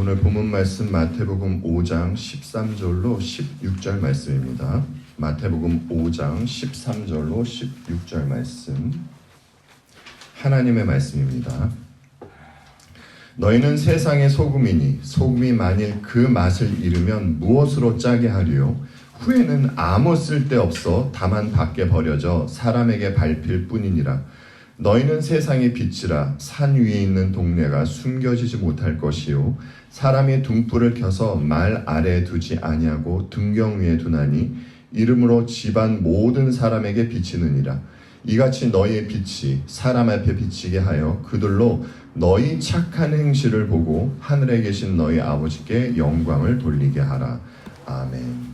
오늘 본문 말씀 마태복음 5장 13절로 16절 말씀입니다. 마태복음 5장 13절로 16절 말씀, 하나님의 말씀입니다. 너희는 세상의 소금이니 소금이 만일 그 맛을 잃으면 무엇으로 짜게 하리요? 후에는 아무 쓸데없어 다만 밖에 버려져 사람에게 밟힐 뿐이니라. 너희는 세상의 빛이라. 산 위에 있는 동네가 숨겨지지 못할 것이요 사람이 등불을 켜서 말 아래에 두지 아니하고 등경 위에 두나니 이름으로 집안 모든 사람에게 비치느니라. 이같이 너희의 빛이 사람 앞에 비치게 하여 그들로 너희 착한 행실을 보고 하늘에 계신 너희 아버지께 영광을 돌리게 하라. 아멘.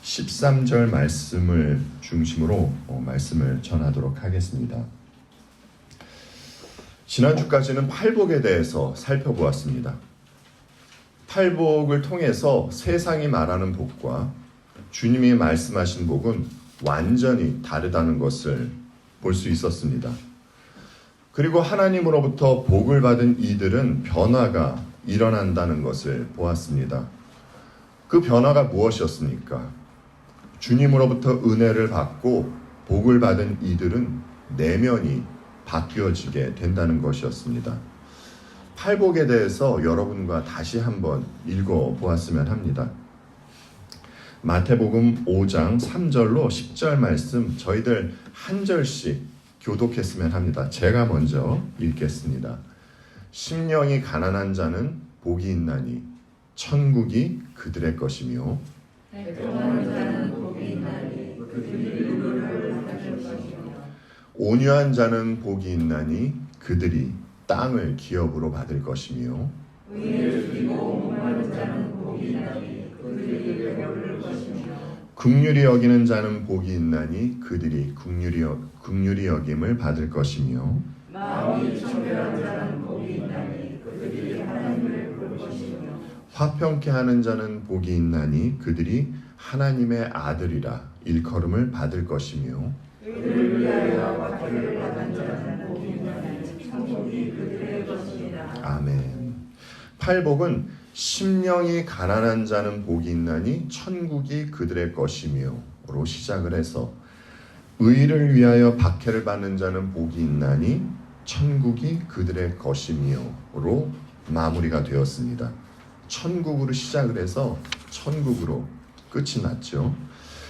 13절 말씀을 중심으로 말씀을 전하도록 하겠습니다. 지난주까지는 팔복에 대해서 살펴보았습니다. 팔복을 통해서 세상이 말하는 복과 주님이 말씀하신 복은 완전히 다르다는 것을 볼 수 있었습니다. 그리고 하나님으로부터 복을 받은 이들은 변화가 일어난다는 것을 보았습니다. 그 변화가 무엇이었습니까? 주님으로부터 은혜를 받고 복을 받은 이들은 내면이 바뀌어지게 된다는 것이었습니다. 팔복에 대해서 여러분과 다시 한번 읽어보았으면 합니다. 마태복음 5장 3절로 10절 말씀 저희들 한 절씩 교독했으면 합니다. 제가 먼저 읽겠습니다. 심령이 가난한 자는 복이 있나니 천국이 그들의 것이며 애통하는 자는 복이 있나니 그들이 누구를 받을 것이며 온유한 자는 복이 있나니 그들이 땅을 기업으로 받을 것이며 의를 지키고 목마른 자는 복이 있나니 그들이 배부를 것이며 긍휼히 여기는 자는 복이 있나니 그들이 긍휼히 여김을 받을 것이며 마음이 청결한 자는 복이 있나니 그들이 하나님을 볼 것이며 화평케 하는 자는 복이 있나니 그들이 하나님의 아들이라 일컬음을 받을 것이며 의를 위하여 화평을 받은 자는 복이 있나니 천국이 그들의 것이니라. 아멘. 팔복은 심령이 가난한 자는 복이 있나니 천국이 그들의 것이며로 시작을 해서 의를 위하여 박해를 받는 자는 복이 있나니 천국이 그들의 것이며로 마무리가 되었습니다. 천국으로 시작을 해서 천국으로 끝이 났죠.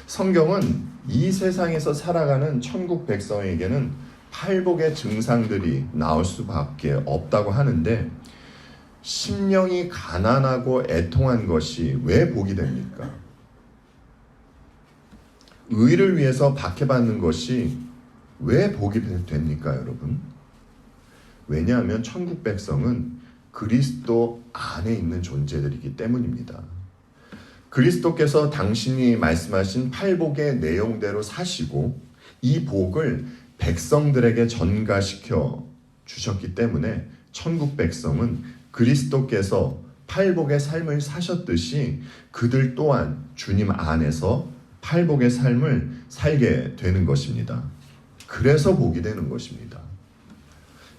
성경은 이 세상에서 살아가는 천국 백성에게는 팔복의 증상들이 나올 수밖에 없다고 하는데 심령이 가난하고 애통한 것이 왜 복이 됩니까? 의를 위해서 박해받는 것이 왜 복이 됩니까, 여러분? 왜냐하면 천국 백성은 그리스도 안에 있는 존재들이기 때문입니다. 그리스도께서 당신이 말씀하신 팔복의 내용대로 사시고 이 복을 백성들에게 전가시켜 주셨기 때문에 천국 백성은 그리스도께서 팔복의 삶을 사셨듯이 그들 또한 주님 안에서 팔복의 삶을 살게 되는 것입니다. 그래서 복이 되는 것입니다.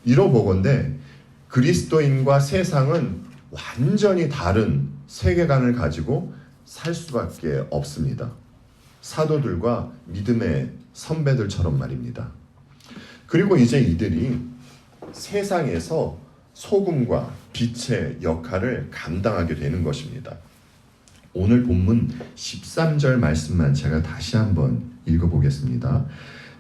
이러보건대 그리스도인과 세상은 완전히 다른 세계관을 가지고 살 수밖에 없습니다. 사도들과 믿음의 선배들처럼 말입니다. 그리고 이제 이들이 세상에서 소금과 빛의 역할을 감당하게 되는 것입니다. 오늘 본문 13절 말씀만 제가 다시 한번 읽어보겠습니다.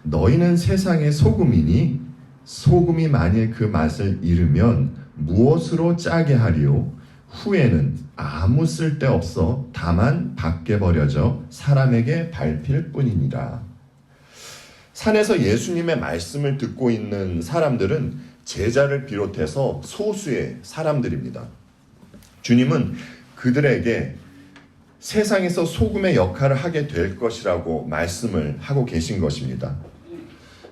너희는 세상의 소금이니 소금이 만일 그 맛을 잃으면 무엇으로 짜게 하리요? 후에는 아무 쓸데없어 다만 밖에 버려져 사람에게 밟힐 뿐이니라. 산에서 예수님의 말씀을 듣고 있는 사람들은 제자를 비롯해서 소수의 사람들입니다. 주님은 그들에게 세상에서 소금의 역할을 하게 될 것이라고 말씀을 하고 계신 것입니다.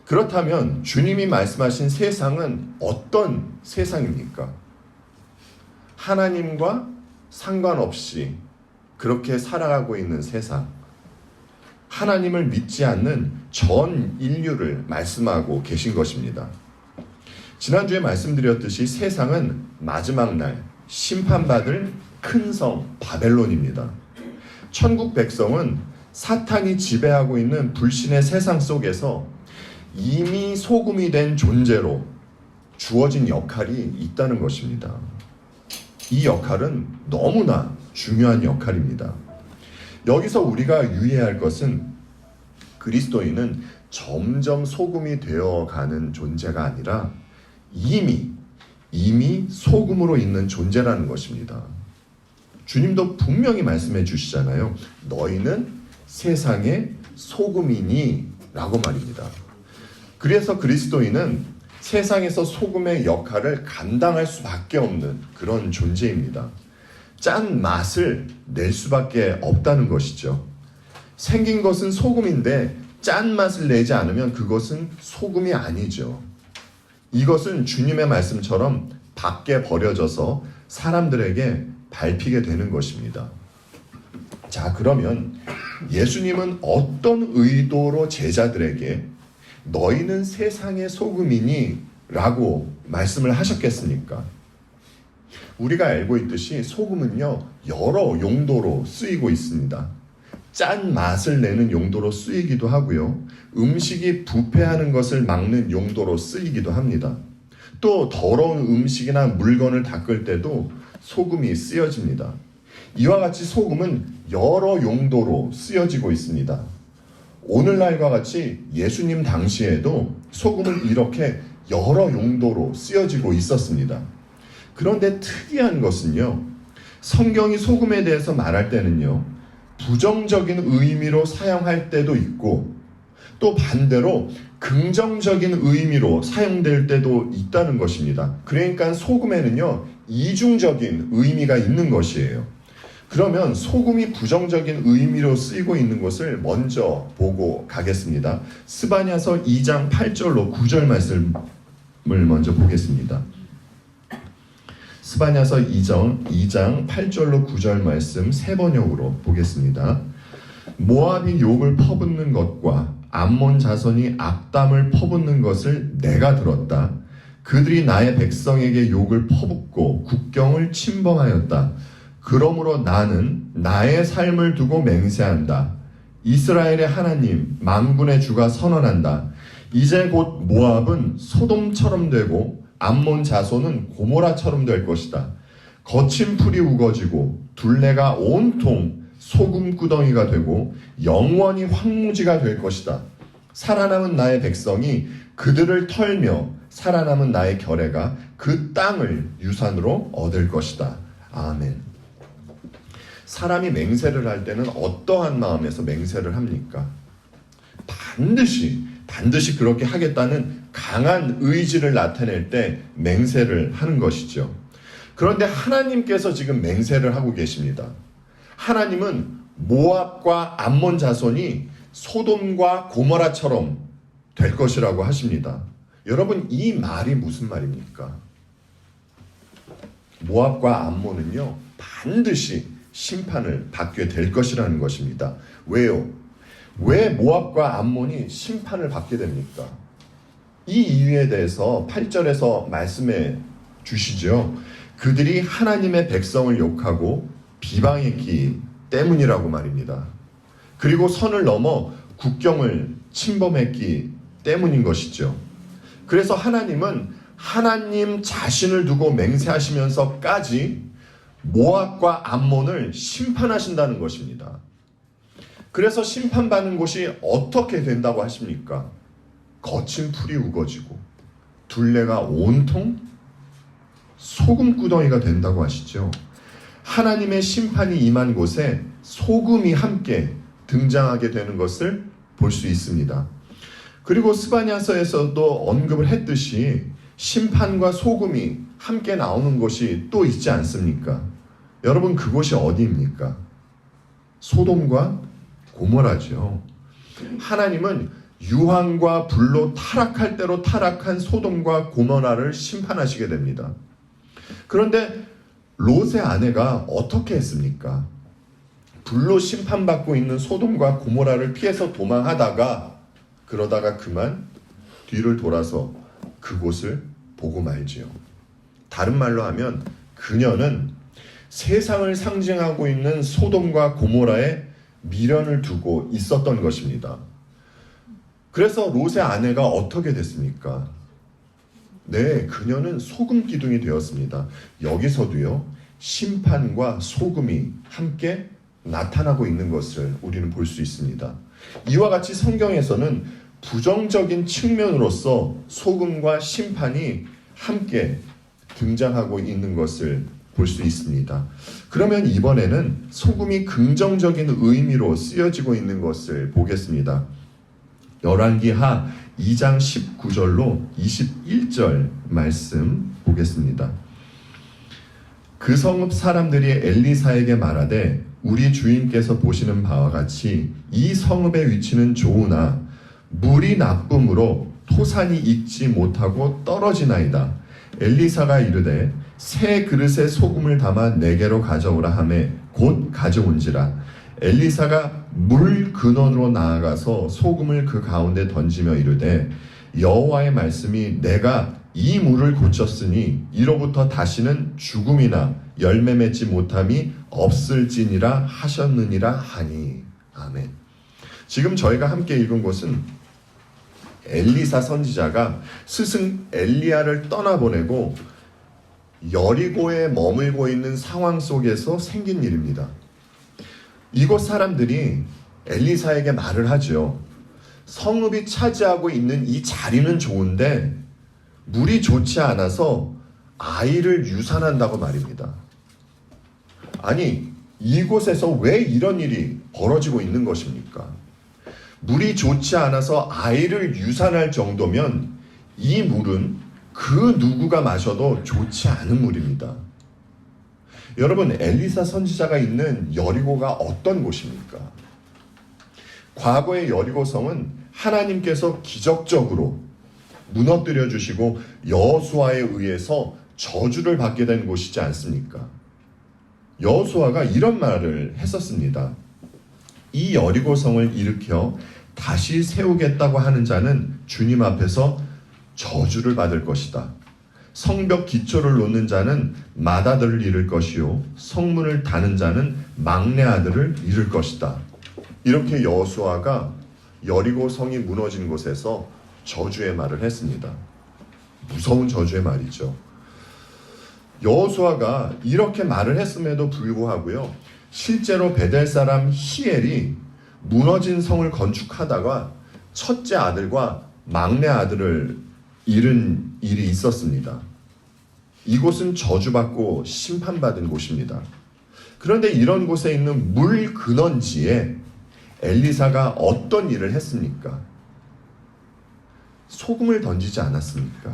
그렇다면 주님이 말씀하신 세상은 어떤 세상입니까? 하나님과 상관없이 그렇게 살아가고 있는 세상, 하나님을 믿지 않는 전 인류를 말씀하고 계신 것입니다. 지난주에 말씀드렸듯이 세상은 마지막 날 심판받을 큰 성 바벨론입니다. 천국 백성은 사탄이 지배하고 있는 불신의 세상 속에서 이미 소금이 된 존재로 주어진 역할이 있다는 것입니다. 이 역할은 너무나 중요한 역할입니다. 여기서 우리가 유의해야 할 것은 그리스도인은 점점 소금이 되어가는 존재가 아니라 이미 소금으로 있는 존재라는 것입니다. 주님도 분명히 말씀해 주시잖아요. 너희는 세상의 소금이니 라고 말입니다. 그래서 그리스도인은 세상에서 소금의 역할을 감당할 수밖에 없는 그런 존재입니다. 짠 맛을 낼 수밖에 없다는 것이죠. 생긴 것은 소금인데 짠 맛을 내지 않으면 그것은 소금이 아니죠. 이것은 주님의 말씀처럼 밖에 버려져서 사람들에게 밟히게 되는 것입니다. 자, 그러면 예수님은 어떤 의도로 제자들에게 너희는 세상의 소금이니 라고 말씀을 하셨겠습니까? 우리가 알고 있듯이 소금은요, 여러 용도로 쓰이고 있습니다. 짠 맛을 내는 용도로 쓰이기도 하고요. 음식이 부패하는 것을 막는 용도로 쓰이기도 합니다. 또 더러운 음식이나 물건을 닦을 때도 소금이 쓰여집니다. 이와 같이 소금은 여러 용도로 쓰여지고 있습니다. 오늘날과 같이 예수님 당시에도 소금은 이렇게 여러 용도로 쓰여지고 있었습니다. 그런데 특이한 것은요, 성경이 소금에 대해서 말할 때는요, 부정적인 의미로 사용할 때도 있고 또 반대로 긍정적인 의미로 사용될 때도 있다는 것입니다. 그러니까 소금에는요, 이중적인 의미가 있는 것이에요. 그러면 소금이 부정적인 의미로 쓰이고 있는 것을 먼저 보고 가겠습니다. 스바냐서 2장 8절로 9절 말씀을 먼저 보겠습니다. 스바냐서 2장 8절로 9절 말씀 세 번역으로 보겠습니다. 모압이 욕을 퍼붓는 것과 암몬 자손이 악담을 퍼붓는 것을 내가 들었다. 그들이 나의 백성에게 욕을 퍼붓고 국경을 침범하였다. 그러므로 나는 나의 삶을 두고 맹세한다. 이스라엘의 하나님 만군의 주가 선언한다. 이제 곧 모압은 소돔처럼 되고 암몬 자손은 고모라처럼 될 것이다. 거친 풀이 우거지고 둘레가 온통 소금구덩이가 되고 영원히 황무지가 될 것이다. 살아남은 나의 백성이 그들을 털며 살아남은 나의 결애가 그 땅을 유산으로 얻을 것이다. 아멘. 사람이 맹세를 할 때는 어떠한 마음에서 맹세를 합니까? 반드시 그렇게 하겠다는 강한 의지를 나타낼 때 맹세를 하는 것이죠. 그런데 하나님께서 지금 맹세를 하고 계십니다. 하나님은 모압과 암몬 자손이 소돔과 고모라처럼 될 것이라고 하십니다. 여러분, 이 말이 무슨 말입니까? 모압과 암몬은요, 반드시 심판을 받게 될 것이라는 것입니다. 왜요? 왜 모압과 암몬이 심판을 받게 됩니까? 이 이유에 대해서 8절에서 말씀해 주시죠. 그들이 하나님의 백성을 욕하고 비방했기 때문이라고 말입니다. 그리고 선을 넘어 국경을 침범했기 때문인 것이죠. 그래서 하나님은 하나님 자신을 두고 맹세하시면서까지 모압과 암몬을 심판하신다는 것입니다. 그래서 심판받는 곳이 어떻게 된다고 하십니까? 거친 풀이 우거지고 둘레가 온통 소금구덩이가 된다고 하시죠. 하나님의 심판이 임한 곳에 소금이 함께 등장하게 되는 것을 볼 수 있습니다. 그리고 스바냐서에서도 언급을 했듯이 심판과 소금이 함께 나오는 곳이 또 있지 않습니까? 여러분, 그곳이 어디입니까? 소돔과 고모라죠. 하나님은 유황과 불로 타락할 대로 타락한 소돔과 고모라를 심판하시게 됩니다. 그런데 롯의 아내가 어떻게 했습니까? 불로 심판받고 있는 소돔과 고모라를 피해서 도망하다가 그러다가 그만 뒤를 돌아서 그곳을 보고 말지요. 다른 말로 하면 그녀는 세상을 상징하고 있는 소돔과 고모라에 미련을 두고 있었던 것입니다. 그래서 롯의 아내가 어떻게 됐습니까? 네, 그녀는 소금 기둥이 되었습니다. 여기서도요, 심판과 소금이 함께 나타나고 있는 것을 우리는 볼 수 있습니다. 이와 같이 성경에서는 부정적인 측면으로서 소금과 심판이 함께 등장하고 있는 것을 볼 수 있습니다. 그러면 이번에는 소금이 긍정적인 의미로 쓰여지고 있는 것을 보겠습니다. 열왕기하 2장 19절로 21절 말씀 보겠습니다. 그 성읍 사람들이 엘리사에게 말하되 우리 주인께서 보시는 바와 같이 이 성읍의 위치는 좋으나 물이 나쁨으로 토산이 익지 못하고 떨어지나이다. 엘리사가 이르되 새 그릇에 소금을 담아 내게로 가져오라 하매 곧 가져온지라. 엘리사가 물 근원으로 나아가서 소금을 그 가운데 던지며 이르되 여호와의 말씀이 내가 이 물을 고쳤으니 이로부터 다시는 죽음이나 열매 맺지 못함이 없을지니라 하셨느니라 하니. 아멘. 지금 저희가 함께 읽은 것은 엘리사 선지자가 스승 엘리야를 떠나보내고 여리고에 머물고 있는 상황 속에서 생긴 일입니다. 이곳 사람들이 엘리사에게 말을 하죠. 성읍이 차지하고 있는 이 자리는 좋은데 물이 좋지 않아서 아이를 유산한다고 말입니다. 아니, 이곳에서 왜 이런 일이 벌어지고 있는 것입니까? 물이 좋지 않아서 아이를 유산할 정도면 이 물은 그 누구가 마셔도 좋지 않은 물입니다. 여러분, 엘리사 선지자가 있는 여리고가 어떤 곳입니까? 과거의 여리고성은 하나님께서 기적적으로 무너뜨려 주시고 여호수아에 의해서 저주를 받게 된 곳이지 않습니까? 여호수아가 이런 말을 했었습니다. 이 여리고성을 일으켜 다시 세우겠다고 하는 자는 주님 앞에서 저주를 받을 것이다. 성벽 기초를 놓는 자는 맏아들을 잃을 것이요 성문을 다는 자는 막내 아들을 잃을 것이다. 이렇게 여호수아가 여리고 성이 무너진 곳에서 저주의 말을 했습니다. 무서운 저주의 말이죠. 여호수아가 이렇게 말을 했음에도 불구하고요, 실제로 베델 사람 히엘이 무너진 성을 건축하다가 첫째 아들과 막내 아들을 잃은 일이 있었습니다. 이곳은 저주받고 심판받은 곳입니다. 그런데 이런 곳에 있는 물 근원지에 엘리사가 어떤 일을 했습니까? 소금을 던지지 않았습니까?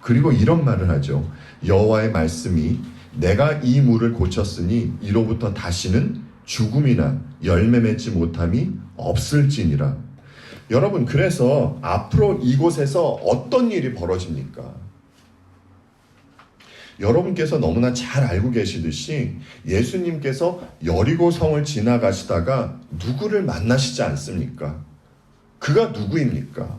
그리고 이런 말을 하죠. 여호와의 말씀이 내가 이 물을 고쳤으니 이로부터 다시는 죽음이나 열매 맺지 못함이 없을지니라. 여러분, 그래서 앞으로 이곳에서 어떤 일이 벌어집니까? 여러분께서 너무나 잘 알고 계시듯이 예수님께서 여리고 성을 지나가시다가 누구를 만나시지 않습니까? 그가 누구입니까?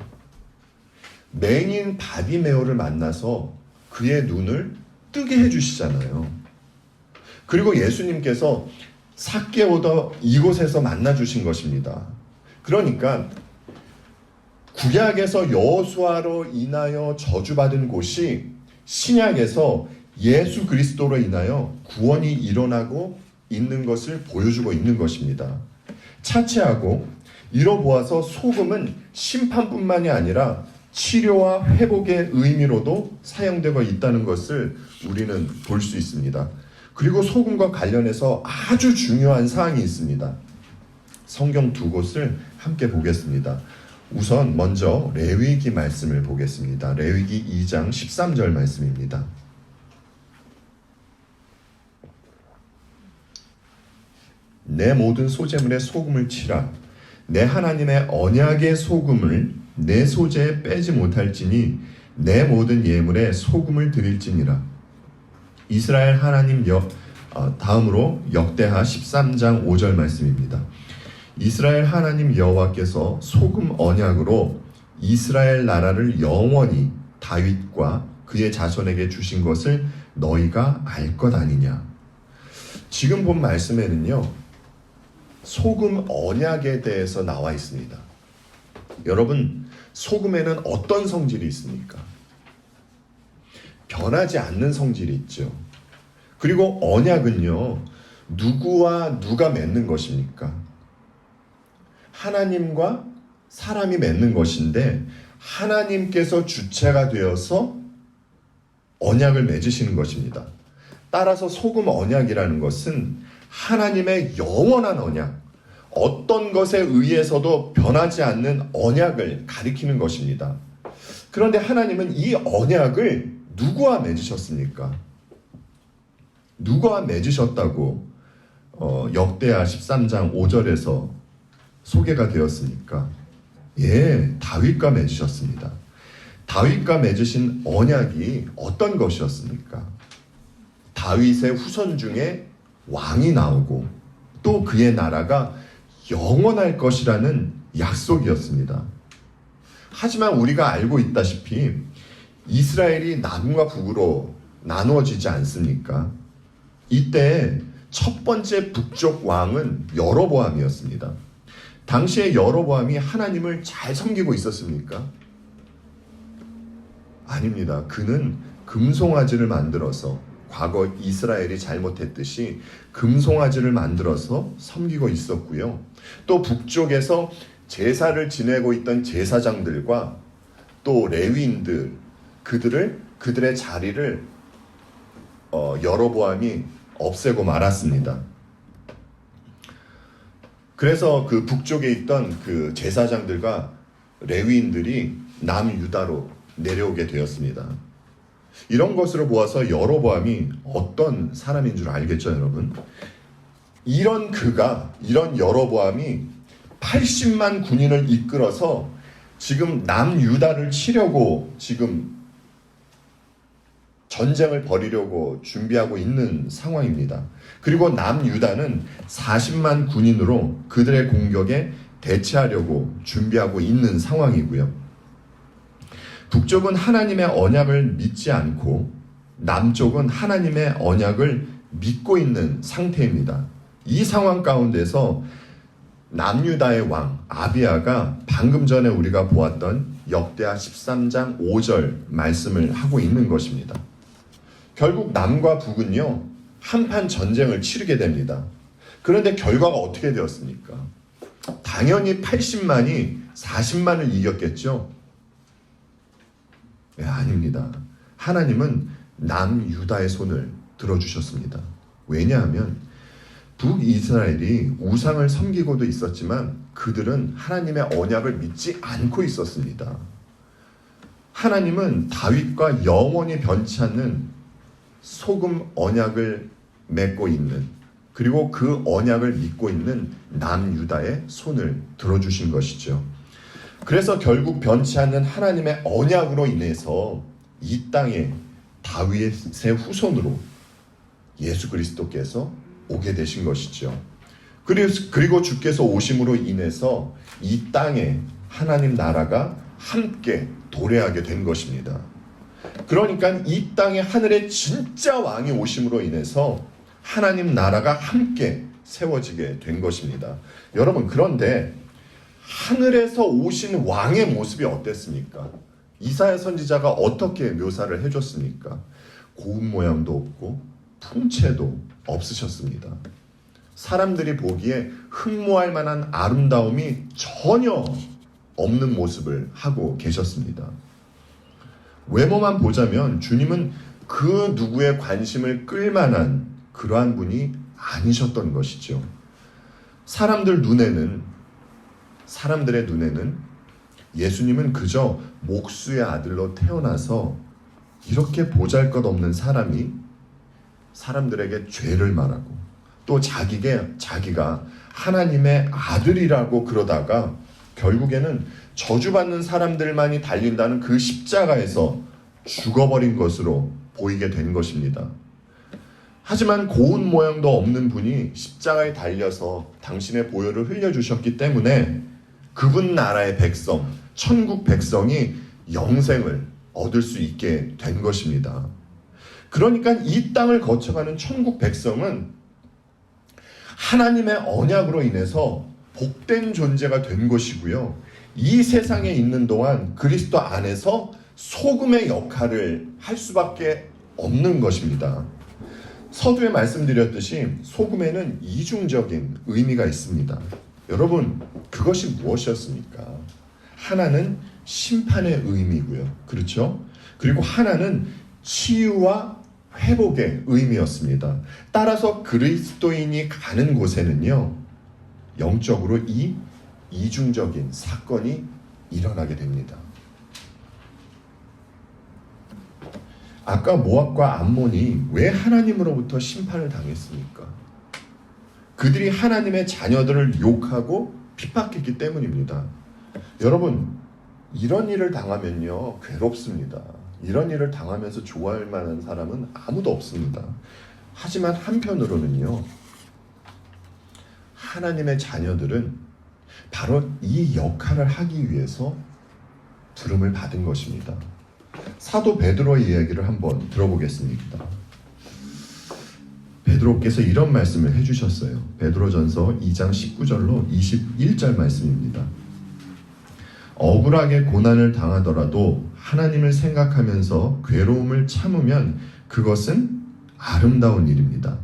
맹인 바디메오를 만나서 그의 눈을 뜨게 해주시잖아요. 그리고 예수님께서 삭개오도 이곳에서 만나주신 것입니다. 그러니까 구약에서 여호수아로 인하여 저주받은 곳이 신약에서 예수 그리스도로 인하여 구원이 일어나고 있는 것을 보여주고 있는 것입니다. 차치하고 이로 보아서 소금은 심판뿐만이 아니라 치료와 회복의 의미로도 사용되고 있다는 것을 우리는 볼 수 있습니다. 그리고 소금과 관련해서 아주 중요한 사항이 있습니다. 성경 두 곳을 함께 보겠습니다. 우선 먼저 레위기 말씀을 보겠습니다. 레위기 2장 13절 말씀입니다. 내 모든 소재물에 소금을 치라. 내 하나님의 언약의 소금을 내 소재에 빼지 못할지니 내 모든 예물에 소금을 드릴지니라. 이스라엘 하나님 다음으로 역대하 13장 5절 말씀입니다. 이스라엘 하나님 여호와께서 소금 언약으로 이스라엘 나라를 영원히 다윗과 그의 자손에게 주신 것을 너희가 알 것 아니냐. 지금 본 말씀에는요, 소금 언약에 대해서 나와 있습니다. 여러분, 소금에는 어떤 성질이 있습니까? 변하지 않는 성질이 있죠. 그리고 언약은요, 누구와 누가 맺는 것입니까? 하나님과 사람이 맺는 것인데, 하나님께서 주체가 되어서 언약을 맺으시는 것입니다. 따라서 소금 언약이라는 것은 하나님의 영원한 언약, 어떤 것에 의해서도 변하지 않는 언약을 가리키는 것입니다. 그런데 하나님은 이 언약을 누구와 맺으셨습니까? 누구와 맺으셨다고 역대하 13장 5절에서 소개가 되었습니까? 예, 다윗과 맺으셨습니다. 다윗과 맺으신 언약이 어떤 것이었습니까? 다윗의 후손 중에 왕이 나오고 또 그의 나라가 영원할 것이라는 약속이었습니다. 하지만 우리가 알고 있다시피 이스라엘이 남과 북으로 나누어지지 않습니까? 이때 첫 번째 북쪽 왕은 여로보암이었습니다. 당시에 여로보암이 하나님을 잘 섬기고 있었습니까? 아닙니다. 그는 금송아지를 만들어서, 과거 이스라엘이 잘못했듯이 금송아지를 만들어서 섬기고 있었고요. 또 북쪽에서 제사를 지내고 있던 제사장들과 또 레위인들, 그들의 자리를 여로보암이 없애고 말았습니다. 그래서 그 북쪽에 있던 그 제사장들과 레위인들이 남유다로 내려오게 되었습니다. 이런 것으로 보아서 여로보암이 어떤 사람인 줄 알겠죠, 여러분? 이런 여로보암이 80만 군인을 이끌어서 지금 남유다를 치려고 지금 전쟁을 벌이려고 준비하고 있는 상황입니다. 그리고 남유다는 40만 군인으로 그들의 공격에 대체하려고 준비하고 있는 상황이고요. 북쪽은 하나님의 언약을 믿지 않고 남쪽은 하나님의 언약을 믿고 있는 상태입니다. 이 상황 가운데서 남유다의 왕 아비야가 방금 전에 우리가 보았던 역대하 13장 5절 말씀을 하고 있는 것입니다. 결국 남과 북은요, 한판 전쟁을 치르게 됩니다. 그런데 결과가 어떻게 되었습니까? 당연히 80만이 40만을 이겼겠죠? 네, 아닙니다. 하나님은 남유다의 손을 들어주셨습니다. 왜냐하면 북이스라엘이 우상을 섬기고도 있었지만 그들은 하나님의 언약을 믿지 않고 있었습니다. 하나님은 다윗과 영원히 변치 않는 소금 언약을 맺고 있는, 그리고 그 언약을 믿고 있는 남유다의 손을 들어주신 것이죠. 그래서 결국 변치 않는 하나님의 언약으로 인해서 이 땅에 다윗의 후손으로 예수 그리스도께서 오게 되신 것이죠. 그리고 주께서 오심으로 인해서 이 땅에 하나님 나라가 함께 도래하게 된 것입니다. 그러니까 이 땅에 하늘에 진짜 왕이 오심으로 인해서 하나님 나라가 함께 세워지게 된 것입니다. 여러분, 그런데 하늘에서 오신 왕의 모습이 어땠습니까? 이사야 선지자가 어떻게 묘사를 해줬습니까? 고운 모양도 없고 풍채도 없으셨습니다. 사람들이 보기에 흠모할 만한 아름다움이 전혀 없는 모습을 하고 계셨습니다. 외모만 보자면 주님은 그 누구의 관심을 끌만한 그러한 분이 아니셨던 것이죠. 사람들의 눈에는 예수님은 그저 목수의 아들로 태어나서 이렇게 보잘것없는 사람이 사람들에게 죄를 말하고 또 자기가 하나님의 아들이라고 그러다가 결국에는 저주받는 사람들만이 달린다는 그 십자가에서 죽어버린 것으로 보이게 된 것입니다. 하지만 고운 모양도 없는 분이 십자가에 달려서 당신의 보혈을 흘려주셨기 때문에 그분 나라의 백성, 천국 백성이 영생을 얻을 수 있게 된 것입니다. 그러니까 이 땅을 거쳐가는 천국 백성은 하나님의 언약으로 인해서 복된 존재가 된 것이고요. 이 세상에 있는 동안 그리스도 안에서 소금의 역할을 할 수밖에 없는 것입니다. 서두에 말씀드렸듯이 소금에는 이중적인 의미가 있습니다. 여러분, 그것이 무엇이었습니까? 하나는 심판의 의미고요. 그렇죠? 그리고 하나는 치유와 회복의 의미였습니다. 따라서 그리스도인이 가는 곳에는요, 영적으로 이 이중적인 사건이 일어나게 됩니다. 아까 모압과 암몬이 왜 하나님으로부터 심판을 당했습니까? 그들이 하나님의 자녀들을 욕하고 핍박했기 때문입니다. 여러분, 이런 일을 당하면요, 괴롭습니다. 이런 일을 당하면서 좋아할 만한 사람은 아무도 없습니다. 하지만 한편으로는요, 하나님의 자녀들은 바로 이 역할을 하기 위해서 부름을 받은 것입니다. 사도 베드로의 이야기를 한번 들어보겠습니다. 베드로께서 이런 말씀을 해주셨어요. 베드로전서 2장 19절로 21절 말씀입니다. 억울하게 고난을 당하더라도 하나님을 생각하면서 괴로움을 참으면 그것은 아름다운 일입니다.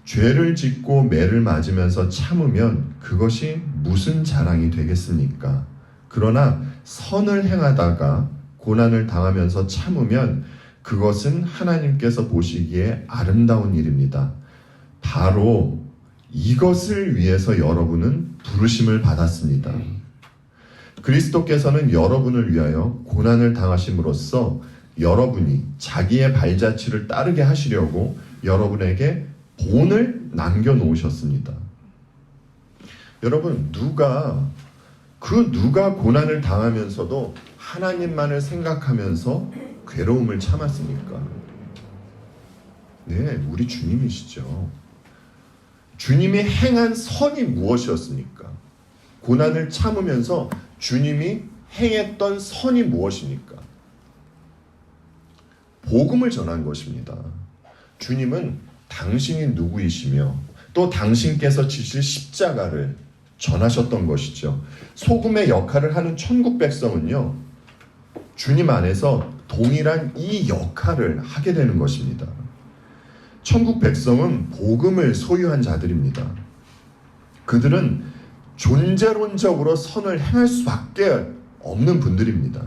죄를 짓고 매를 맞으면서 참으면 그것이 무슨 자랑이 되겠습니까? 그러나 선을 행하다가 고난을 당하면서 참으면 그것은 하나님께서 보시기에 아름다운 일입니다. 바로 이것을 위해서 여러분은 부르심을 받았습니다. 그리스도께서는 여러분을 위하여 고난을 당하심으로써 여러분이 자기의 발자취를 따르게 하시려고 여러분에게 본을 남겨놓으셨습니다. 여러분, 누가 고난을 당하면서도 하나님만을 생각하면서 괴로움을 참았습니까? 네, 우리 주님이시죠. 주님이 행한 선이 무엇이었습니까? 고난을 참으면서 주님이 행했던 선이 무엇입니까? 복음을 전한 것입니다. 주님은 당신이 누구이시며 또 당신께서 지실 십자가를 전하셨던 것이죠. 소금의 역할을 하는 천국 백성은요, 주님 안에서 동일한 이 역할을 하게 되는 것입니다. 천국 백성은 복음을 소유한 자들입니다. 그들은 존재론적으로 선을 행할 수밖에 없는 분들입니다.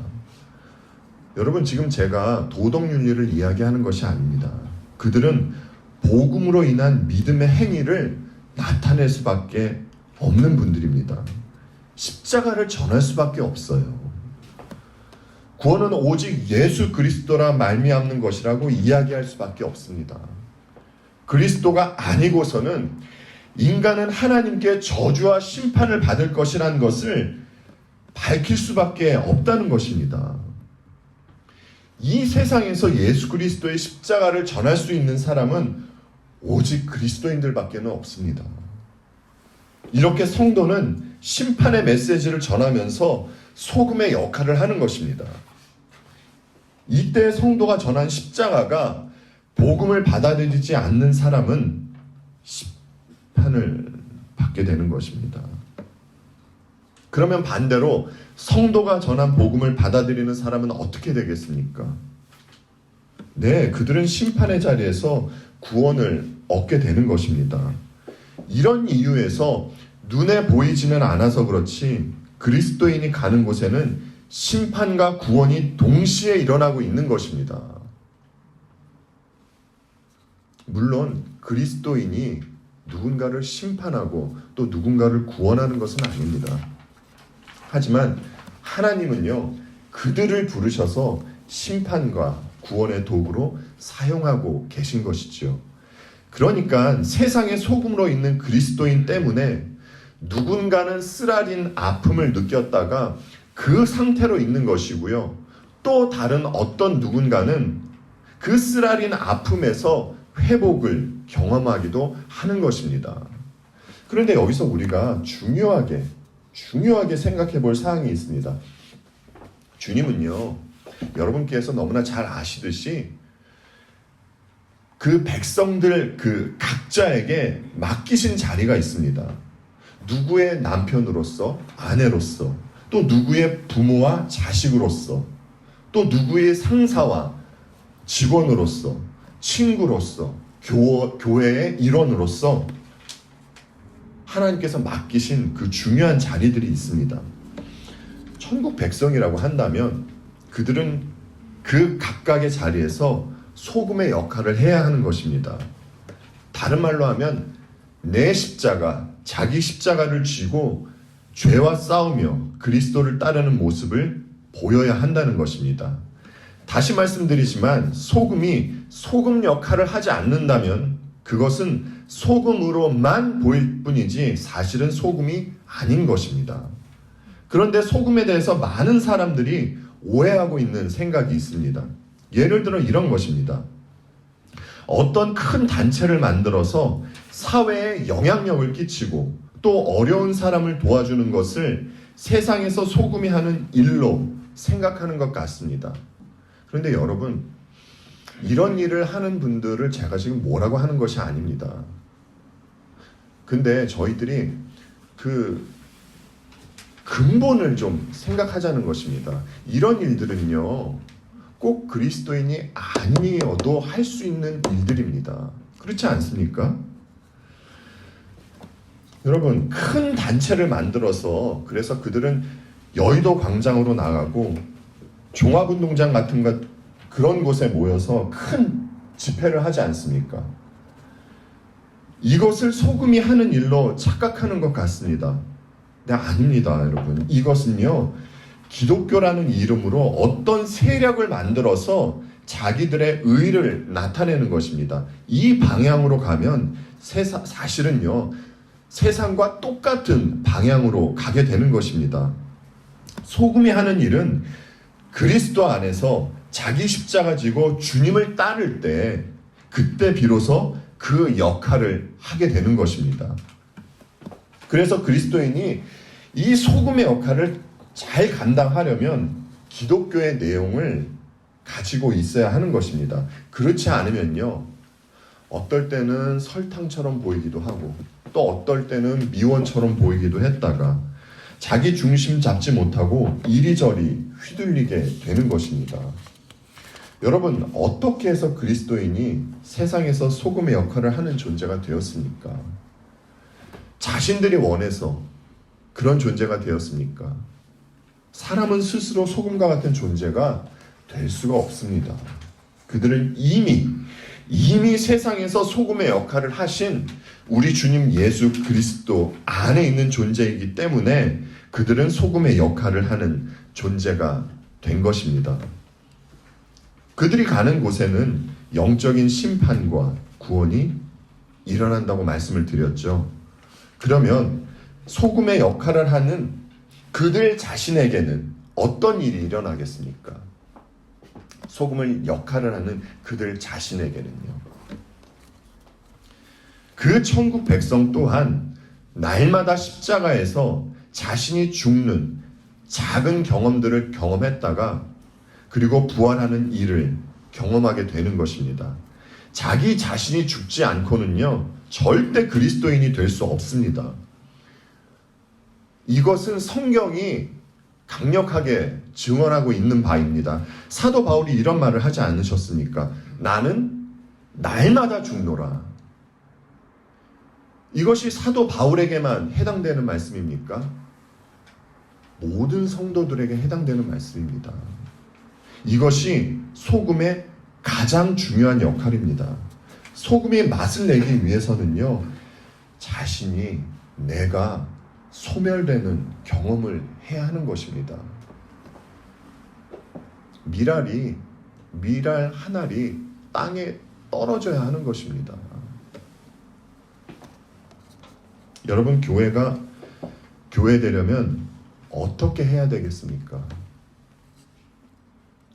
여러분, 지금 제가 도덕윤리를 이야기하는 것이 아닙니다. 그들은 복음으로 인한 믿음의 행위를 나타낼 수밖에 없는 분들입니다. 십자가를 전할 수밖에 없어요. 구원은 오직 예수 그리스도라 말미암는 것이라고 이야기할 수밖에 없습니다. 그리스도가 아니고서는 인간은 하나님께 저주와 심판을 받을 것이라는 것을 밝힐 수밖에 없다는 것입니다. 이 세상에서 예수 그리스도의 십자가를 전할 수 있는 사람은 오직 그리스도인들밖에는 없습니다. 이렇게 성도는 심판의 메시지를 전하면서 소금의 역할을 하는 것입니다. 이때 성도가 전한 십자가가 복음을 받아들이지 않는 사람은 심판을 받게 되는 것입니다. 그러면 반대로 성도가 전한 복음을 받아들이는 사람은 어떻게 되겠습니까? 네, 그들은 심판의 자리에서 구원을 얻게 되는 것입니다. 이런 이유에서 눈에 보이지는 않아서 그렇지 그리스도인이 가는 곳에는 심판과 구원이 동시에 일어나고 있는 것입니다. 물론 그리스도인이 누군가를 심판하고 또 누군가를 구원하는 것은 아닙니다. 하지만 하나님은요, 그들을 부르셔서 심판과 구원의 도구로 사용하고 계신 것이죠. 그러니까 세상의 소금으로 있는 그리스도인 때문에 누군가는 쓰라린 아픔을 느꼈다가 그 상태로 있는 것이고요. 또 다른 어떤 누군가는 그 쓰라린 아픔에서 회복을 경험하기도 하는 것입니다. 그런데 여기서 우리가 중요하게 생각해 볼 사항이 있습니다. 주님은요, 여러분께서 너무나 잘 아시듯이 그 백성들 그 각자에게 맡기신 자리가 있습니다. 누구의 남편으로서, 아내로서, 또 누구의 부모와 자식으로서, 또 누구의 상사와 직원으로서, 친구로서, 교회의 일원으로서 하나님께서 맡기신 그 중요한 자리들이 있습니다. 천국 백성이라고 한다면 그들은 그 각각의 자리에서 소금의 역할을 해야 하는 것입니다. 다른 말로 하면 내 십자가, 자기 십자가를 쥐고 죄와 싸우며 그리스도를 따르는 모습을 보여야 한다는 것입니다. 다시 말씀드리지만 소금이 소금 역할을 하지 않는다면 그것은 소금으로만 보일 뿐이지 사실은 소금이 아닌 것입니다. 그런데 소금에 대해서 많은 사람들이 오해하고 있는 생각이 있습니다. 예를 들어 이런 것입니다. 어떤 큰 단체를 만들어서 사회에 영향력을 끼치고 또 어려운 사람을 도와주는 것을 세상에서 소금이 하는 일로 생각하는 것 같습니다. 그런데 여러분, 이런 일을 하는 분들을 제가 지금 뭐라고 하는 것이 아닙니다. 근데 저희들이 그 근본을 좀 생각하자는 것입니다. 이런 일들은요, 꼭 그리스도인이 아니어도 할 수 있는 일들입니다. 그렇지 않습니까? 여러분, 큰 단체를 만들어서 그래서 그들은 여의도 광장으로 나가고 종합운동장 같은 것 그런 곳에 모여서 큰 집회를 하지 않습니까? 이것을 소금이 하는 일로 착각하는 것 같습니다. 네, 아닙니다, 여러분. 이것은요, 기독교라는 이름으로 어떤 세력을 만들어서 자기들의 의를 나타내는 것입니다. 이 방향으로 가면 사실은요, 세상과 똑같은 방향으로 가게 되는 것입니다. 소금이 하는 일은 그리스도 안에서 자기 십자가 지고 주님을 따를 때 그때 비로소 그 역할을 하게 되는 것입니다. 그래서 그리스도인이 이 소금의 역할을 잘 감당하려면 기독교의 내용을 가지고 있어야 하는 것입니다. 그렇지 않으면요, 어떨 때는 설탕처럼 보이기도 하고 또 어떨 때는 미원처럼 보이기도 했다가 자기 중심 잡지 못하고 이리저리 휘둘리게 되는 것입니다. 여러분, 어떻게 해서 그리스도인이 세상에서 소금의 역할을 하는 존재가 되었습니까? 자신들이 원해서 그런 존재가 되었습니까? 사람은 스스로 소금과 같은 존재가 될 수가 없습니다. 그들은 이미 세상에서 소금의 역할을 하신 우리 주님 예수 그리스도 안에 있는 존재이기 때문에 그들은 소금의 역할을 하는 존재가 된 것입니다. 그들이 가는 곳에는 영적인 심판과 구원이 일어난다고 말씀을 드렸죠. 그러면 소금의 역할을 하는 그들 자신에게는 어떤 일이 일어나겠습니까? 소금을 역할을 하는 그들 자신에게는요. 그 천국 백성 또한 날마다 십자가에서 자신이 죽는 작은 경험들을 경험했다가 그리고 부활하는 일을 경험하게 되는 것입니다. 자기 자신이 죽지 않고는요, 절대 그리스도인이 될 수 없습니다. 이것은 성경이 강력하게 증언하고 있는 바입니다. 사도 바울이 이런 말을 하지 않으셨습니까? 나는 날마다 죽노라. 이것이 사도 바울에게만 해당되는 말씀입니까? 모든 성도들에게 해당되는 말씀입니다. 이것이 소금의 가장 중요한 역할입니다. 소금의 맛을 내기 위해서는요, 자신이 내가 소멸되는 경험을 해야 하는 것입니다. 밀알 한 알이 땅에 떨어져야 하는 것입니다. 여러분, 교회 되려면 어떻게 해야 되겠습니까?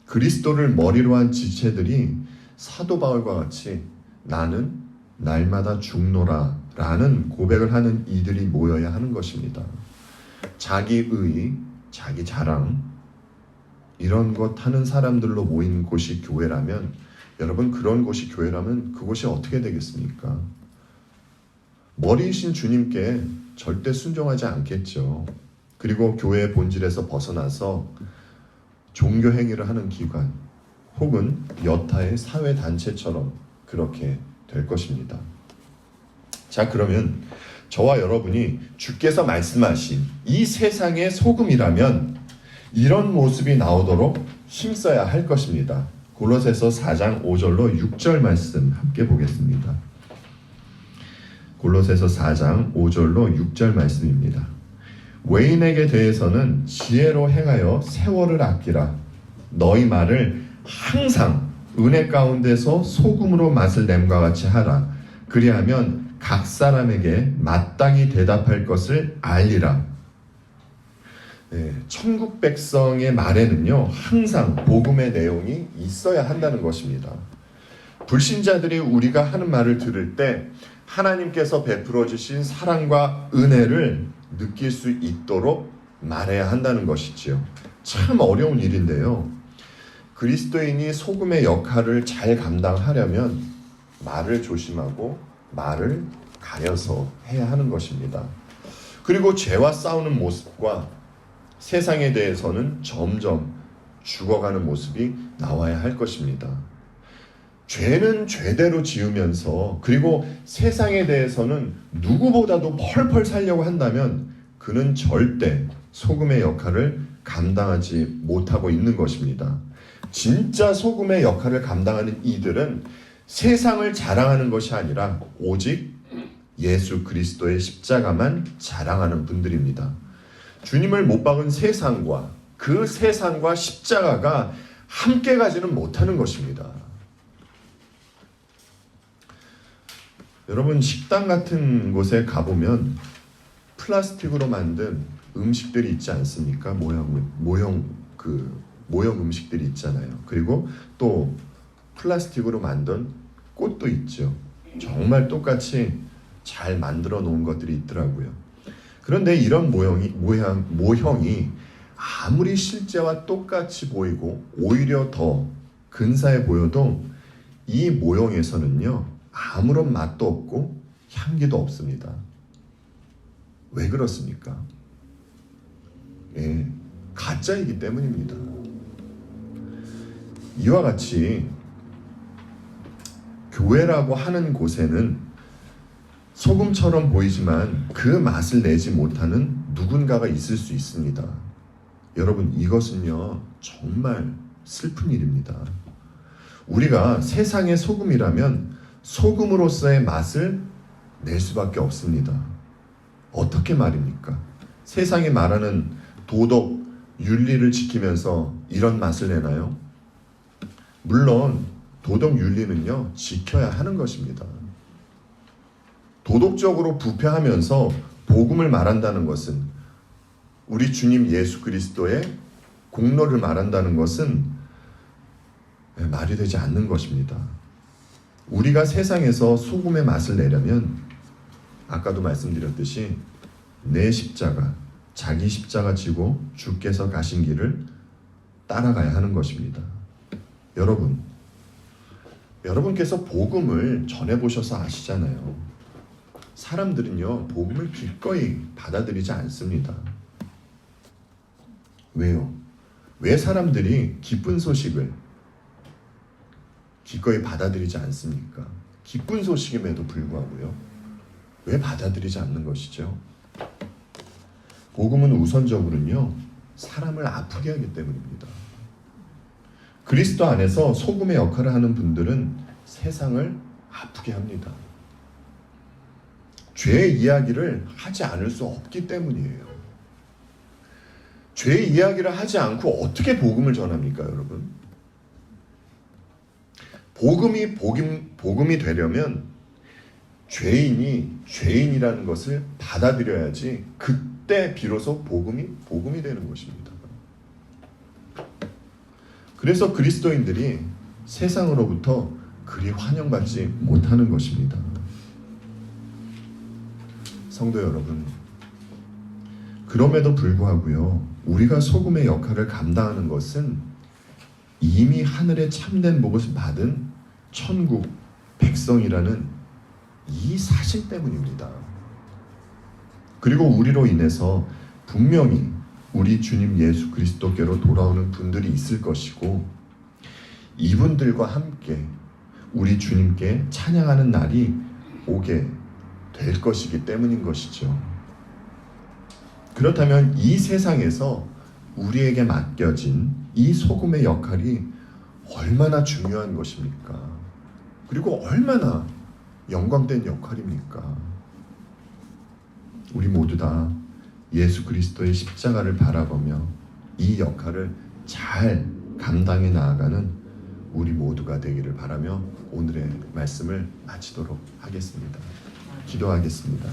그리스도를 머리로 한 지체들이 사도 바울과 같이 나는 날마다 죽노라 라는 고백을 하는 이들이 모여야 하는 것입니다. 자기 의, 자기 자랑, 이런 것 하는 사람들로 모인 곳이 교회라면, 여러분, 그런 곳이 교회라면 그곳이 어떻게 되겠습니까? 머리이신 주님께 절대 순종하지 않겠죠. 그리고 교회의 본질에서 벗어나서 종교 행위를 하는 기관 혹은 여타의 사회 단체처럼 그렇게 될 것입니다. 자, 그러면 저와 여러분이 주께서 말씀하신 이 세상의 소금이라면 이런 모습이 나오도록 힘써야 할 것입니다. 골로새서 4장 5절로 6절 말씀 함께 보겠습니다. 골로새서 4장 5절로 6절 말씀입니다. 외인에게 대해서는 지혜로 행하여 세월을 아끼라. 너희 말을 항상 은혜 가운데서 소금으로 맛을 냄과 같이 하라. 그리하면 각 사람에게 마땅히 대답할 것을 알리라. 천국 백성의 말에는요, 항상 복음의 내용이 있어야 한다는 것입니다. 불신자들이 우리가 하는 말을 들을 때 하나님께서 베풀어 주신 사랑과 은혜를 느낄 수 있도록 말해야 한다는 것이지요. 참 어려운 일인데요. 그리스도인이 소금의 역할을 잘 감당하려면 말을 조심하고 말을 가려서 해야 하는 것입니다. 그리고 죄와 싸우는 모습과 세상에 대해서는 점점 죽어가는 모습이 나와야 할 것입니다. 죄는 죄대로 지으면서 그리고 세상에 대해서는 누구보다도 펄펄 살려고 한다면 그는 절대 소금의 역할을 감당하지 못하고 있는 것입니다. 진짜 소금의 역할을 감당하는 이들은 세상을 자랑하는 것이 아니라 오직 예수 그리스도의 십자가만 자랑하는 분들입니다. 주님을 못 박은 세상과 그 세상과 십자가가 함께 가지는 못하는 것입니다. 여러분, 식당 같은 곳에 가보면 플라스틱으로 만든 음식들이 있지 않습니까? 모형 음식들이 있잖아요. 그리고 또 플라스틱으로 만든 꽃도 있죠. 정말 똑같이 잘 만들어 놓은 것들이 있더라고요. 그런데 이런 모형이 아무리 실제와 똑같이 보이고 오히려 더 근사해 보여도 이 모형에서는요, 아무런 맛도 없고 향기도 없습니다. 왜 그렇습니까? 가짜이기 때문입니다. 이와 같이 교회라고 하는 곳에는 소금처럼 보이지만 그 맛을 내지 못하는 누군가가 있을 수 있습니다. 여러분, 이것은요, 정말 슬픈 일입니다. 우리가 세상의 소금이라면 소금으로서의 맛을 낼 수밖에 없습니다. 어떻게 말입니까? 세상이 말하는 도덕, 윤리를 지키면서 이런 맛을 내나요? 물론 도덕, 윤리는요, 지켜야 하는 것입니다. 도덕적으로 부패하면서 복음을 말한다는 것은, 우리 주님 예수 그리스도의 공로를 말한다는 것은 말이 되지 않는 것입니다. 우리가 세상에서 소금의 맛을 내려면 아까도 말씀드렸듯이 내 십자가, 자기 십자가 지고 주께서 가신 길을 따라가야 하는 것입니다. 여러분께서 복음을 전해보셔서 아시잖아요. 사람들은요, 복음을 기꺼이 받아들이지 않습니다. 왜요? 왜 사람들이 기쁜 소식을 기꺼이 받아들이지 않습니까? 기쁜 소식임에도 불구하고요. 왜 받아들이지 않는 것이죠? 복음은 우선적으로는요, 사람을 아프게 하기 때문입니다. 그리스도 안에서 소금의 역할을 하는 분들은 세상을 아프게 합니다. 죄의 이야기를 하지 않을 수 없기 때문이에요. 죄의 이야기를 하지 않고 어떻게 복음을 전합니까, 여러분? 복음이 되려면 죄인이 죄인이라는 것을 받아들여야지 그때 비로소 복음이 되는 것입니다. 그래서 그리스도인들이 세상으로부터 그리 환영받지 못하는 것입니다. 성도 여러분, 그럼에도 불구하고요, 우리가 소금의 역할을 감당하는 것은 이미 하늘의 참된 복을 받은 천국 백성이라는 이 사실 때문입니다. 그리고 우리로 인해서 분명히 우리 주님 예수 그리스도께로 돌아오는 분들이 있을 것이고, 이분들과 함께 우리 주님께 찬양하는 날이 오게 될 것이기 때문인 것이죠. 그렇다면 이 세상에서 우리에게 맡겨진 이 소금의 역할이 얼마나 중요한 것입니까? 그리고 얼마나 영광된 역할입니까? 우리 모두 다 예수 그리스도의 십자가를 바라보며 이 역할을 잘 감당해 나아가는 우리 모두가 되기를 바라며 오늘의 말씀을 마치도록 하겠습니다. 기도하겠습니다.